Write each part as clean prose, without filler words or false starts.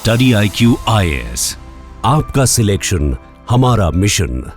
Study IQ IAS, आपका selection हमारा mission.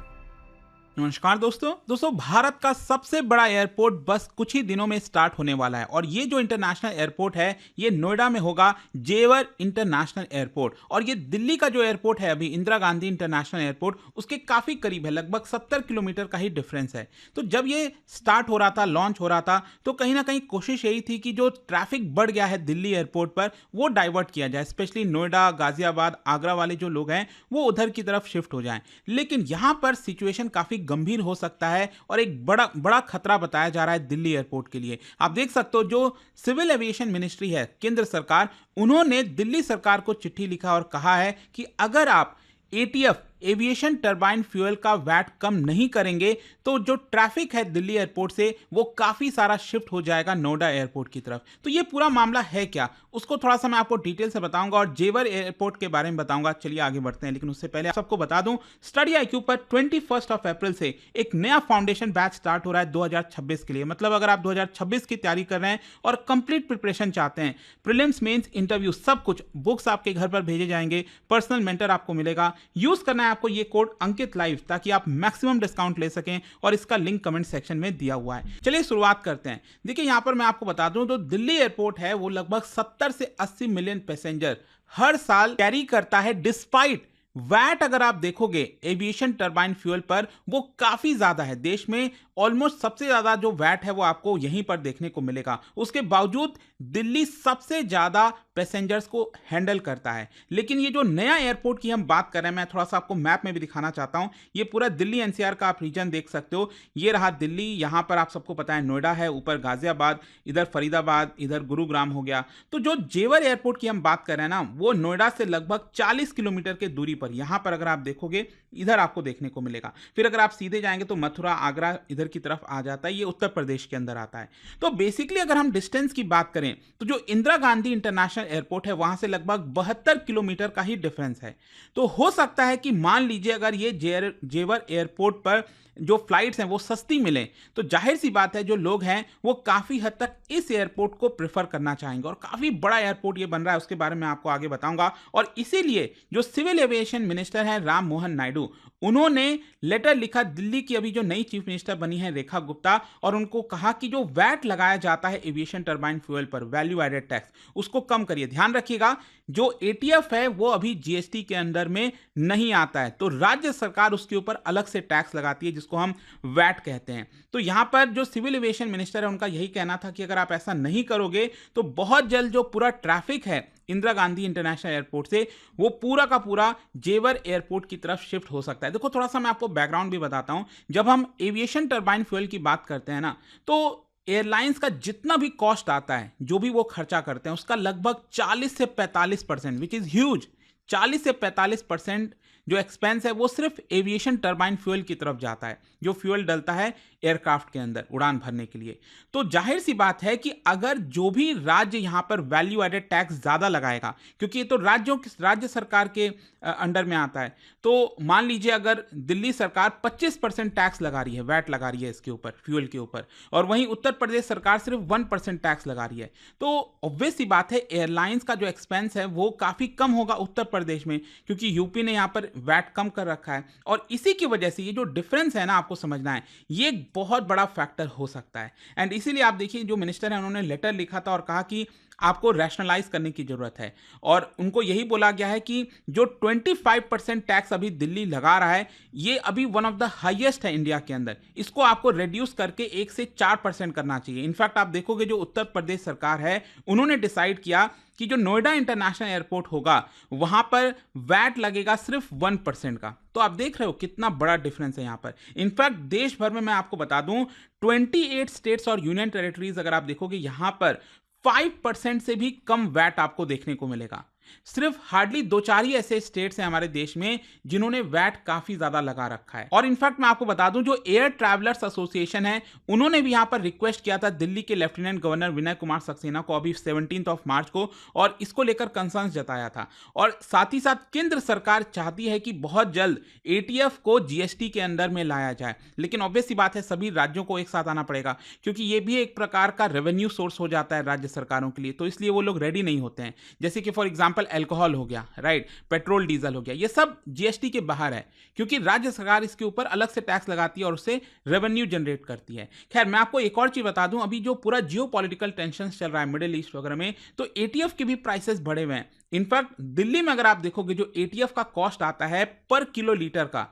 नमस्कार दोस्तों भारत का सबसे बड़ा एयरपोर्ट बस कुछ ही दिनों में स्टार्ट होने वाला है और ये जो इंटरनेशनल एयरपोर्ट है ये नोएडा में होगा, जेवर इंटरनेशनल एयरपोर्ट। और ये दिल्ली का जो एयरपोर्ट है अभी इंदिरा गांधी इंटरनेशनल एयरपोर्ट, उसके काफ़ी करीब है, लगभग 70 किलोमीटर का ही डिफरेंस है। तो जब ये स्टार्ट हो रहा था, लॉन्च हो रहा था, तो कहीं ना कहीं कोशिश यही थी कि जो ट्रैफिक बढ़ गया है दिल्ली एयरपोर्ट पर वो डाइवर्ट किया जाए, स्पेशली नोएडा, गाजियाबाद, आगरा वाले जो लोग हैं वो उधर की तरफ शिफ्ट हो जाएं। लेकिन यहाँ पर सिचुएशन काफ़ी गंभीर हो सकता है और एक बड़ा खतरा बताया जा रहा है दिल्ली एयरपोर्ट के लिए। आप देख सकते हो जो सिविल एविएशन मिनिस्ट्री है केंद्र सरकार, उन्होंने दिल्ली सरकार को चिट्ठी लिखा और कहा है कि अगर आप ATF एविएशन टरबाइन फ्यूल का वैट कम नहीं करेंगे तो जो ट्रैफिक है दिल्ली एयरपोर्ट से वो काफ़ी सारा शिफ्ट हो जाएगा नोएडा एयरपोर्ट की तरफ। तो ये पूरा मामला है क्या, उसको थोड़ा सा मैं आपको डिटेल से बताऊंगा और जेवर एयरपोर्ट के बारे में बताऊंगा। चलिए आगे बढ़ते हैं, लेकिन उससे पहले आप सबको बता दूं, स्टडी IQ पर 21 अप्रैल से एक नया फाउंडेशन बैच स्टार्ट हो रहा है 2026 के लिए। मतलब अगर आप 2026 की तैयारी कर रहे हैं और कंप्लीट प्रिपरेशन चाहते हैं, प्रीलिम्स, मेंस, इंटरव्यू, सब कुछ, बुक्स आपके घर पर भेजे जाएंगे, पर्सनल मेंटर आपको मिलेगा। यूज करना है आपको ये कोड अंकित लाइव ताकि आप मैक्सिमम डिस्काउंट ले सकें और इसका लिंक कमेंट सेक्शन में दिया हुआ है। चलिए शुरुआत करते हैं। देखिए यहां पर मैं आपको बता दूं तो दिल्ली एयरपोर्ट है वो लगभग 70 से 80 मिलियन पैसेंजर हर साल कैरी करता है। डिस्पाइट वैट अगर आप देखोगे एविएशन टरबाइन फ्यूल पर वो काफी ज्यादा है, देश में ऑलमोस्ट सबसे ज्यादा जो वैट है वो आपको यहीं पर देखने को मिलेगा। उसके बावजूद दिल्ली सबसे ज्यादा पैसेंजर्स को हैंडल करता है। लेकिन ये जो नया एयरपोर्ट की हम बात कर रहे हैं, मैं थोड़ा सा आपको मैप में भी दिखाना चाहता हूं। ये पूरा दिल्ली NCR का आप रीजन देख सकते हो। ये रहा दिल्ली, यहां पर आप सबको पता है नोएडा है, ऊपर गाजियाबाद, इधर फरीदाबाद, इधर गुरुग्राम हो गया। तो जो जेवर एयरपोर्ट की हम बात कर रहे हैं ना, वो नोएडा से लगभग 40 किलोमीटर के दूरी पर, यहां पर अगर आप देखोगे इधर आपको देखने को मिलेगा। फिर अगर आप सीधे जाएंगे तो मथुरा, आगरा इधर की तरफ आ जाता है, ये उत्तर प्रदेश के अंदर आता है। तो बेसिकली अगर हम डिस्टेंस की बात करें तो जो इंदिरा गांधी इंटरनेशनल एयरपोर्ट है वहां से लगभग 72 किलोमीटर का ही डिफरेंस है। तो हो सकता है कि मान लीजिए अगर ये जेवर एयरपोर्ट पर जो फ्लाइट्स हैं वो सस्ती मिले तो जाहिर सी बात है जो लोग हैं वो काफ़ी हद तक इस एयरपोर्ट को प्रेफर करना चाहेंगे। और काफ़ी बड़ा एयरपोर्ट ये बन रहा है, उसके बारे में आपको आगे बताऊंगा। और इसीलिए जो सिविल एविएशन मिनिस्टर हैं राम मोहन नायडू, उन्होंने लेटर लिखा दिल्ली की अभी जो नई चीफ मिनिस्टर बनी है रेखा गुप्ता, और उनको कहा कि जो वैट लगाया जाता है एविएशन टरबाइन फ्यूल पर, वैल्यू एडेड टैक्स, उसको कम करिए। ध्यान रखिएगा जो ATF है वो अभी GST के अंदर में नहीं आता है, तो राज्य सरकार उसके ऊपर अलग से टैक्स लगाती है जिसको हम वैट कहते हैं। तो यहां पर जो सिविल एविएशन मिनिस्टर है उनका यही कहना था कि अगर आप ऐसा नहीं करोगे तो बहुत जल्द जो पूरा ट्रैफिक है इंदिरा गांधी इंटरनेशनल एयरपोर्ट से वो पूरा का पूरा जेवर एयरपोर्ट की तरफ शिफ्ट हो सकता है। देखो थोड़ा सा मैं आपको बैकग्राउंड भी बताता हूं। जब हम एविएशन टरबाइन फ्यूल की बात करते हैं ना, तो एयरलाइंस का जितना भी कॉस्ट आता है, जो भी वो खर्चा करते हैं, उसका लगभग 40 से 45%, विच इज ह्यूज, 40 से 45% जो एक्सपेंस है वो सिर्फ एविएशन टरबाइन फ्यूल की तरफ जाता है, जो फ्यूल डलता है एयरक्राफ्ट के अंदर उड़ान भरने के लिए। तो जाहिर सी बात है कि अगर जो भी राज्य यहां पर वैल्यू एडेड टैक्स ज्यादा लगाएगा, क्योंकि ये तो राज्य सरकार के अंडर में आता है, तो मान लीजिए अगर दिल्ली सरकार 25% टैक्स लगा रही है, वैट लगा रही है इसके ऊपर, फ्यूल के ऊपर, और वहीं उत्तर प्रदेश सरकार सिर्फ 1% टैक्स लगा रही है, तो ऑब्वियस सी बात है एयरलाइंस का जो एक्सपेंस है वो काफी कम होगा उत्तर प्रदेश में, क्योंकि यूपी ने यहां पर वैट कम कर रखा है। और इसी की वजह से ये जो डिफरेंस है ना, आपको समझना है, ये बहुत बड़ा फैक्टर हो सकता है। एंड इसीलिए आप देखिए जो मिनिस्टर है उन्होंने लेटर लिखा था और कहा कि आपको रैशनलाइज करने की जरूरत है। और उनको यही बोला गया है कि जो 25% टैक्स अभी दिल्ली लगा रहा है ये अभी वन ऑफ द हाईएस्ट है इंडिया के अंदर, इसको आपको रिड्यूस करके 1 से 4% करना चाहिए। इनफैक्ट आप देखोगे जो उत्तर प्रदेश सरकार है उन्होंने डिसाइड किया कि जो नोएडा इंटरनेशनल एयरपोर्ट होगा वहां पर वैट लगेगा सिर्फ 1% का। तो आप देख रहे हो कितना बड़ा डिफरेंस है यहां पर। इनफैक्ट देश भर में मैं आपको बता दूं 28 स्टेट्स और यूनियन टेरिटरीज अगर आप देखोगे यहां पर 5% से भी कम वैट आपको देखने को मिलेगा। सिर्फ हार्डली 2-4 ही ऐसे स्टेट्स हैं हमारे देश में जिन्होंने वैट काफी ज्यादा लगा रखा है। और इनफैक्ट मैं आपको बता दूं जो एयर ट्रैवलर्स एसोसिएशन है उन्होंने भी यहां पर रिक्वेस्ट किया था दिल्ली के लेफ्टिनेंट गवर्नर विनय कुमार सक्सेना को अभी 17 मार्च को, और इसको लेकर कंसर्न जताया था। और साथ ही साथ केंद्र सरकार चाहती है कि बहुत जल्द ATF को GST के अंदर में लाया जाए, लेकिन ऑब्वियस सी बात है सभी राज्यों को एक साथ आना पड़ेगा, क्योंकि ये भी एक प्रकार का रेवेन्यू सोर्स हो जाता है राज्य सरकारों के लिए, तो इसलिए वो लोग रेडी नहीं होते हैं। जैसे कि फॉर एग्जाम्पल एग्जाम्पल अल्कोहल हो गया, राइट, पेट्रोल डीजल हो गया, ये सब जीएसटी के बाहर है क्योंकि राज्य सरकार इसके ऊपर अलग से टैक्स लगाती है और उससे रेवेन्यू जनरेट करती है। खैर, मैं आपको एक और चीज बता दूं, अभी जो पूरा जियो पॉलिटिकल टेंशन चल रहा है मिडिल ईस्ट वगैरह में, तो एटीएफ के भी प्राइसेस बढ़े हुए हैं। इनफैक्ट दिल्ली में अगर आप देखोगे जो एटीएफ का कॉस्ट आता है पर किलो लीटर का,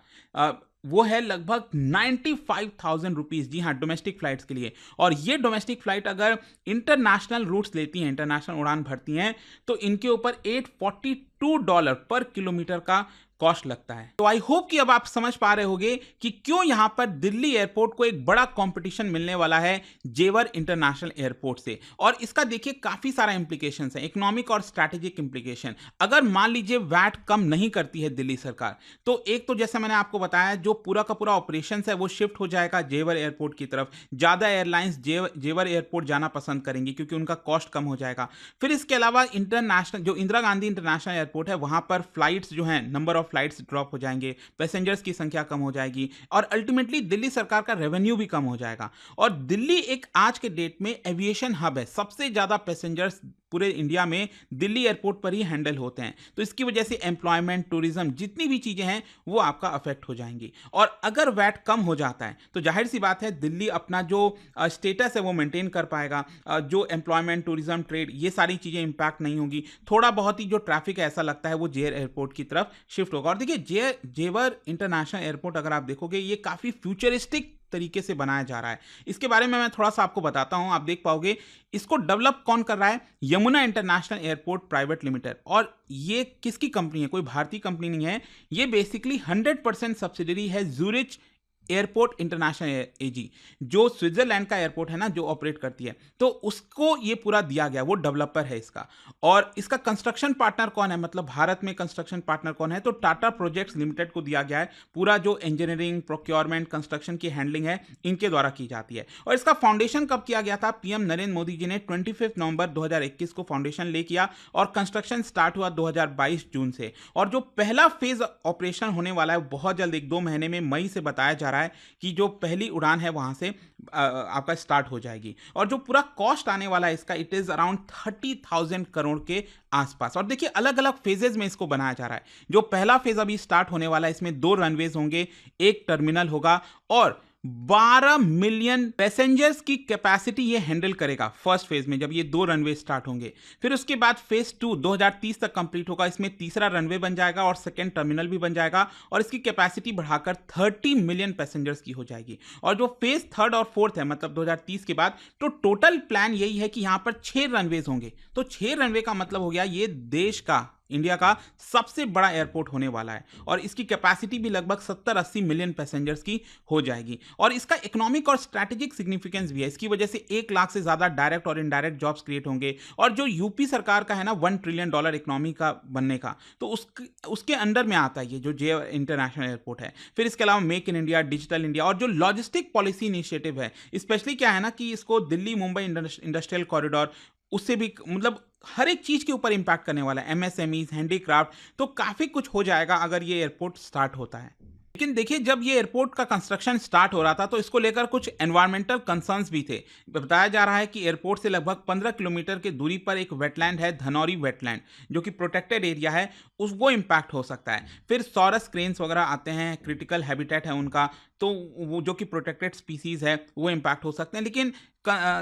वो है लगभग 95,000 रुपीज। जी हाँ, डोमेस्टिक फ्लाइट्स के लिए। और ये डोमेस्टिक फ्लाइट अगर इंटरनेशनल रूट्स लेती हैं, इंटरनेशनल उड़ान भरती हैं, तो इनके ऊपर $842 पर किलोमीटर का कॉस्ट लगता है। तो आई होप कि अब आप समझ पा रहे होंगे कि क्यों यहां पर दिल्ली एयरपोर्ट को एक बड़ा कंपटीशन मिलने वाला है जेवर इंटरनेशनल एयरपोर्ट से। और इसका देखिए काफी सारा इंप्लीकेशंस है, इकोनॉमिक और स्ट्रैटेजिक इंप्लीकेशन। अगर मान लीजिए वैट कम नहीं करती है दिल्ली सरकार, तो एक तो जैसे मैंने आपको बताया, जो पूरा का पूरा ऑपरेशन है वो शिफ्ट हो जाएगा जेवर एयरपोर्ट की तरफ। ज्यादा एयरलाइंस जेवर एयरपोर्ट जाना पसंद करेंगी क्योंकि उनका कॉस्ट कम हो जाएगा। फिर इसके अलावा इंटरनेशनल जो इंदिरा गांधी इंटरनेशनल एयरपोर्ट है, वहां पर फ्लाइट्स जो है, नंबर ऑफ फ्लाइट्स ड्रॉप हो जाएंगे, पैसेंजर्स की संख्या कम हो जाएगी और अल्टीमेटली दिल्ली सरकार का रेवेन्यू भी कम हो जाएगा। और दिल्ली एक आज के डेट में एविएशन हब है, सबसे ज्यादा पैसेंजर्स पूरे इंडिया में दिल्ली एयरपोर्ट पर ही हैंडल होते हैं। तो इसकी वजह से एम्प्लॉयमेंट, टूरिज्म, जितनी भी चीजें हैं वो आपका अफेक्ट हो जाएंगी। और अगर वैट कम हो जाता है तो जाहिर सी बात है दिल्ली अपना जो स्टेटस है वो मेंटेन कर पाएगा। जो एम्प्लॉयमेंट, टूरिज्म, ट्रेड, ये सारी चीजें इंपैक्ट नहीं होगी। थोड़ा बहुत ही जो ट्रैफिक है ऐसा लगता है वो जेवर एयरपोर्ट की तरफ शिफ्ट होगा। और देखिए जेवर इंटरनेशनल एयरपोर्ट अगर आप देखोगे ये काफी फ्यूचरिस्टिक तरीके से बनाया जा रहा है। इसके बारे में मैं थोड़ा सा आपको बताता हूं, आप देख पाओगे। इसको डेवलप कौन कर रहा है? Yamuna international airport private limited. और ये किसकी कंपनी है? कोई भारतीय कंपनी नहीं है। ये बेसिकली 100% सब्सिडरी है ज़ूरिच एयरपोर्ट इंटरनेशनल एजी, जो स्विट्जरलैंड का एयरपोर्ट है ना, जो ऑपरेट करती है। तो उसको ये पूरा दिया गया, वो डेवलपर है इसका। और इसका कंस्ट्रक्शन पार्टनर कौन है, मतलब भारत में कंस्ट्रक्शन पार्टनर कौन है? तो टाटा प्रोजेक्ट्स लिमिटेड को दिया गया है। पूरा जो इंजीनियरिंग, प्रोक्योरमेंट, कंस्ट्रक्शन की हैंडलिंग है इनके द्वारा की जाती है। और इसका फाउंडेशन कब किया गया था? पीएम नरेंद्र मोदी जी ने 25 नवंबर 2021 को फाउंडेशन ले किया और कंस्ट्रक्शन स्टार्ट हुआ 2022 जून से। और जो पहला फेज ऑपरेशन होने वाला है बहुत जल्द, 1-2 महीने में, मई से बताया जा रहा है कि जो पहली उड़ान है वहां से आपका स्टार्ट हो जाएगी। और जो पूरा कॉस्ट आने वाला है इसका, इट इज अराउंड 30,000 करोड़ के आसपास। और देखिए अलग अलग फेजेस में इसको बनाया जा रहा है। जो पहला फेज अभी स्टार्ट होने वाला है, इसमें 2 रनवेज होंगे, 1 टर्मिनल होगा और 12 मिलियन पैसेंजर्स की कैपेसिटी ये हैंडल करेगा फर्स्ट फेज में, जब ये 2 रनवे स्टार्ट होंगे। फिर उसके बाद फेज 2 2030 तक कंप्लीट होगा। इसमें तीसरा रनवे बन जाएगा और सेकंड टर्मिनल भी बन जाएगा और इसकी कैपेसिटी बढ़ाकर 30 मिलियन पैसेंजर्स की हो जाएगी। और जो फेज 3rd और 4th है, मतलब 2030 के बाद, तो टोटल प्लान यही है कि यहां पर 6 रनवेज होंगे। तो 6 रनवे का मतलब हो गया ये देश का, इंडिया का सबसे बड़ा एयरपोर्ट होने वाला है। और इसकी कैपेसिटी भी लगभग 70-80 मिलियन पैसेंजर्स की हो जाएगी। और इसका इकोनॉमिक और स्ट्रैटेजिक सिग्निफिकेंस भी है। इसकी वजह से 1 लाख से ज्यादा डायरेक्ट और इनडायरेक्ट जॉब्स क्रिएट होंगे। और जो यूपी सरकार का है ना $1 ट्रिलियन इकोनॉमी का बनने का, तो उसके अंडर में आता है ये जो जे इंटरनेशनल एयरपोर्ट है। फिर इसके अलावा make in India, digital India और जो लॉजिस्टिक पॉलिसी इनिशिएटिव है, स्पेशली क्या है ना कि इसको दिल्ली मुंबई इंडस्ट्रियल कॉरिडोर, उससे भी मतलब हर एक चीज के ऊपर इंपैक्ट करने वाला है। एमएसएमईज, हैंडीक्राफ्ट, तो काफी कुछ हो जाएगा अगर ये एयरपोर्ट स्टार्ट होता है। लेकिन देखिए जब ये एयरपोर्ट का कंस्ट्रक्शन स्टार्ट हो रहा था तो इसको लेकर कुछ एनवायरमेंटल कंसर्न्स भी थे। बताया जा रहा है कि एयरपोर्ट से लगभग 15 किलोमीटर की दूरी पर एक वेटलैंड है, धनौरी वेटलैंड, जो कि प्रोटेक्टेड एरिया है, वो इंपैक्ट हो सकता है। फिर सॉरस क्रेन्स वगैरह आते हैं, क्रिटिकल हैबिटेट है उनका, तो वो जो कि प्रोटेक्टेड स्पीसीज है वो इंपैक्ट हो सकते हैं। लेकिन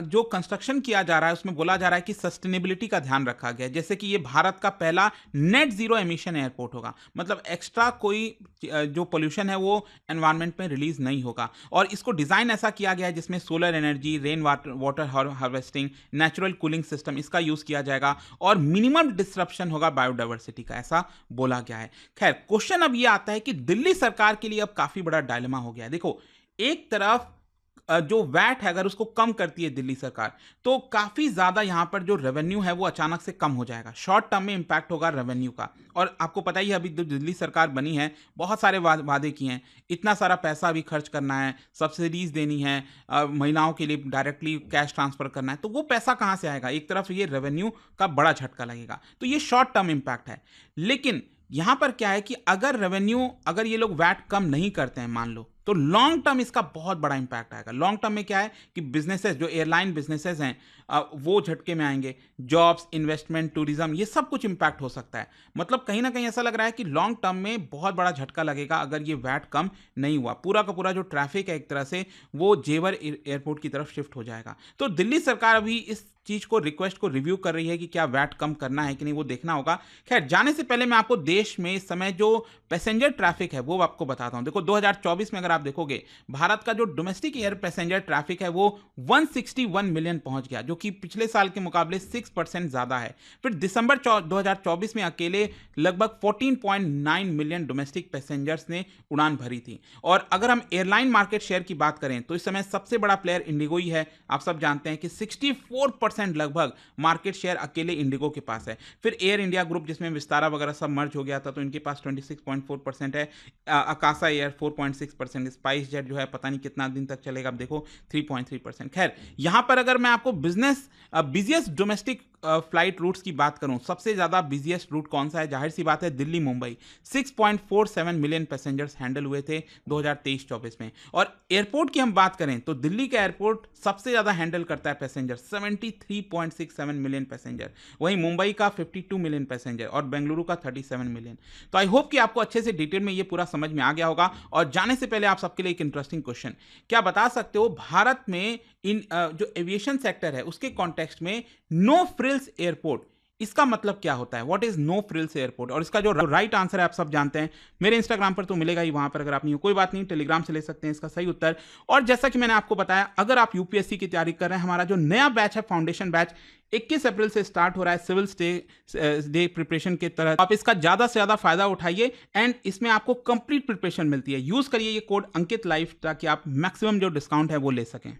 जो कंस्ट्रक्शन किया जा रहा है उसमें बोला जा रहा है कि सस्टेनेबिलिटी का ध्यान रखा गया है, जैसे कि ये भारत का पहला नेट जीरो एमिशन एयरपोर्ट होगा, मतलब एक्स्ट्रा कोई जो पोल्यूशन है वो एनवायरनमेंट में रिलीज नहीं होगा। और इसको डिजाइन ऐसा किया गया है जिसमें solar energy, rain water harvesting, natural cooling system, इसका यूज किया जाएगा और मिनिमम डिस्ट्रप्शन होगा बायोडाइवर्सिटी का, ऐसा बोला गया है। खैर, क्वेश्चन अब ये आता है कि दिल्ली सरकार के लिए अब काफी बड़ा डायलेमा हो गया है। देखो, एक तरफ जो वैट है अगर उसको कम करती है दिल्ली सरकार, तो काफी ज्यादा यहां पर जो रेवेन्यू है वो अचानक से कम हो जाएगा, शॉर्ट टर्म में इंपैक्ट होगा रेवेन्यू का। और आपको पता ही है अभी जो दिल्ली सरकार बनी है, बहुत सारे वादे किए हैं, इतना सारा पैसा अभी खर्च करना है, सब्सिडीज देनी है, महिलाओं के लिए डायरेक्टली कैश ट्रांसफर करना है, तो वो पैसा कहां से आएगा? एक तरफ ये रेवेन्यू का बड़ा झटका लगेगा, तो ये शॉर्ट टर्म इंपैक्ट है। लेकिन यहां पर क्या है कि अगर ये लोग वैट कम नहीं करते हैं, मान लो, तो लॉन्ग टर्म इसका बहुत बड़ा इंपैक्ट आएगा। लॉन्ग टर्म में क्या है कि बिजनेसेस, जो एयरलाइन बिजनेसेस हैं, वो झटके में आएंगे। जॉब्स, इन्वेस्टमेंट, टूरिज्म, ये सब कुछ इंपैक्ट हो सकता है। मतलब कहीं ना कहीं ऐसा लग रहा है कि लॉन्ग टर्म में बहुत बड़ा झटका लगेगा अगर ये वैट कम नहीं हुआ। पूरा का पूरा जो ट्रैफिक है एक तरह से वो जेवर एयरपोर्ट की तरफ शिफ्ट हो जाएगा। तो दिल्ली सरकार अभी इस चीज को, रिक्वेस्ट को रिव्यू कर रही है कि क्या वैट कम करना है कि नहीं, वो देखना होगा। खैर, जाने से पहले मैं आपको देश में इस समय जो पैसेंजर ट्रैफिक है वो आपको बताता हूं। देखो 2024 में अगर आप देखोगे, भारत का जो डोमेस्टिक एयर पैसेंजर ट्रैफिक है वो 161 मिलियन पहुंच गया, जो कि पिछले साल के मुकाबले 6% ज्यादा है। फिर दिसंबर 2024 में अकेले लगभग 14.9 मिलियन डोमेस्टिक पैसेंजर्स ने उड़ान भरी थी। और अगर हम एयरलाइन मार्केट शेयर की बात करें तो इस समय सबसे बड़ा प्लेयर इंडिगो ही है। आप सब जानते हैं कि 64% लगभग मार्केट शेयर अकेले इंडिगो के पास है। फिर एयर इंडिया ग्रुप, जिसमें विस्तारा वगैरह सब मर्ज हो गया था, तो इनके पास 26.4% है। आकाशा एयर 4.6%, स्पाइस जेट जो है पता नहीं कितना दिन तक चलेगा, अब देखो 3.3%। खैर, यहां पर अगर मैं आपको बिजिएस्ट डोमेस्टिक फ्लाइट रूट्स की बात करूं, सबसे ज्यादा बिजिएस्ट रूट कौन सा है? जाहिर सी बात है Delhi Mumbai. 6.47 million passengers handle हुए थे 2023-24 में। और एयरपोर्ट की हम बात करें तो दिल्ली का एयरपोर्ट सबसे ज्यादा हैंडल करता है पैसेंजर, 73.67 मिलियन पैसेंजर। वहीं मुंबई का 52 मिलियन पैसेंजर और बेंगलुरु का 37 मिलियन। तो आई होप कि आपको अच्छे से डिटेल में ये पूरा समझ में आ गया होगा। और जाने से पहले आप सबके लिए एक इंटरेस्टिंग क्वेश्चन, क्या बता सकते हो भारत में इन जो एविएशन सेक्टर है उसके कॉन्टेक्स्ट में नो फ्रिल्स एयरपोर्ट, इसका मतलब क्या होता है? What is no frills airport? और इसका जो राइट आंसर है आप सब जानते हैं, मेरे इंस्टाग्राम पर तो मिलेगा ही, वहां पर अगर आप नहीं हो कोई बात नहीं, टेलीग्राम से ले सकते हैं इसका सही उत्तर। और जैसा कि मैंने आपको बताया, अगर आप यूपीएससी की तैयारी कर रहे हैं, हमारा जो नया बैच है फाउंडेशन बैच 21 अप्रैल से स्टार्ट हो रहा है सिविल डे प्रिपरेशन के तहत। आप इसका ज्यादा से ज्यादा फायदा उठाइए एंड इसमें आपको कंप्लीट प्रिपरेशन मिलती है। यूज करिए ये कोड अंकित लाइव ताकि आप मैक्सिमम जो डिस्काउंट है वो ले सकें।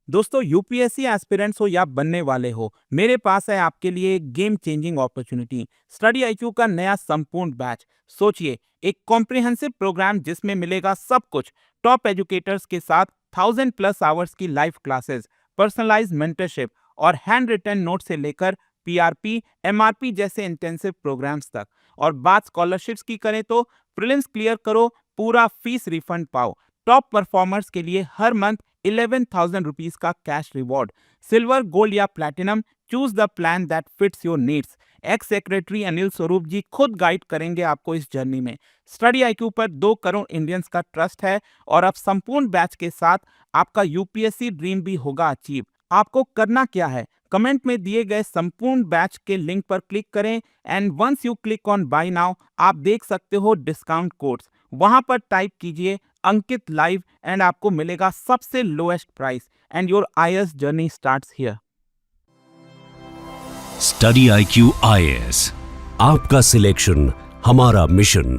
दोस्तों, यूपीएससी एस्पिरेंट्स हो या बनने वाले हो, मेरे पास है आपके लिए एक game changing opportunity, study IQ का नया संपूर्ण बैच। सोचिए, एक कॉम्प्रिहेंसिव प्रोग्राम जिसमें मिलेगा सब कुछ, टॉप एजुकेटर्स के साथ 1000+ आवर्स की लाइव क्लासेस, पर्सनलाइज्ड मेंटरशिप और हैंड रिटन नोट से लेकर पीआरपी, एमआरपी जैसे इंटेंसिव प्रोग्राम्स तक। और बात स्कॉलरशिप्स की करें तो प्रीलिम्स क्लियर करो, पूरा फीस रिफंड पाओ। टॉप परफॉर्मर्स के लिए हर मंथ 11,000 रुपीज का कैश रिवॉर्ड। सिल्वर, गोल्ड या platinum, choose the plan that fits your needs. X secretary Anil Swarup जी खुद गाइड करेंगे आपको इस जर्नी में। स्टडी आईक्यू पर 2 करोड़ इंडियंस का ट्रस्ट है और अब संपूर्ण बैच के साथ आपका यूपीएससी ड्रीम भी होगा अचीव। आपको करना क्या है? कमेंट में दिए गए संपूर्ण बैच के लिंक पर क्लिक करें and once you click on buy now, आप देख सकते हो डिस्काउंट कोड्स। वहां पर टाइप कीजिए अंकित लाइव एंड आपको मिलेगा सबसे lowest price and your IAS journey starts here. Study IQ IAS, आपका सिलेक्शन हमारा मिशन।